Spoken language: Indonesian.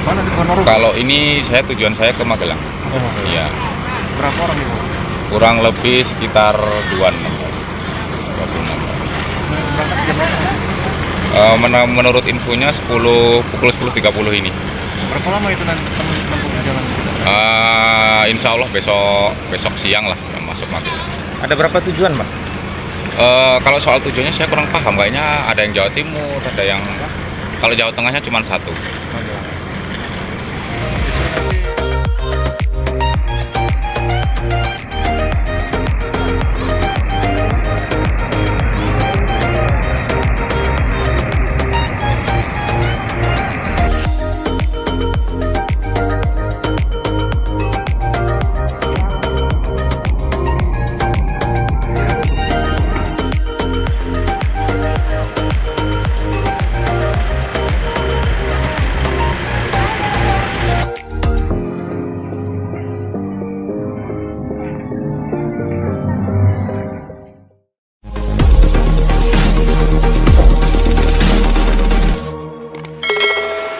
Mana di Ponorogo? Kalau ini tujuan saya ke Magelang. Oh, Iya. berapa orang itu? Kurang lebih sekitar 26. Berangkat jam berapa? Menurut infonya pukul 10.30 ini. Berapa lama itu nanti tempuh perjalanan kita? Insya Allah besok siang lah masuk Magelang. Ada berapa tujuan, Bang? Kalau soal tujuannya saya kurang paham. Kayaknya ada yang Jawa Timur, ada yang kalau Jawa Tengahnya cuma satu.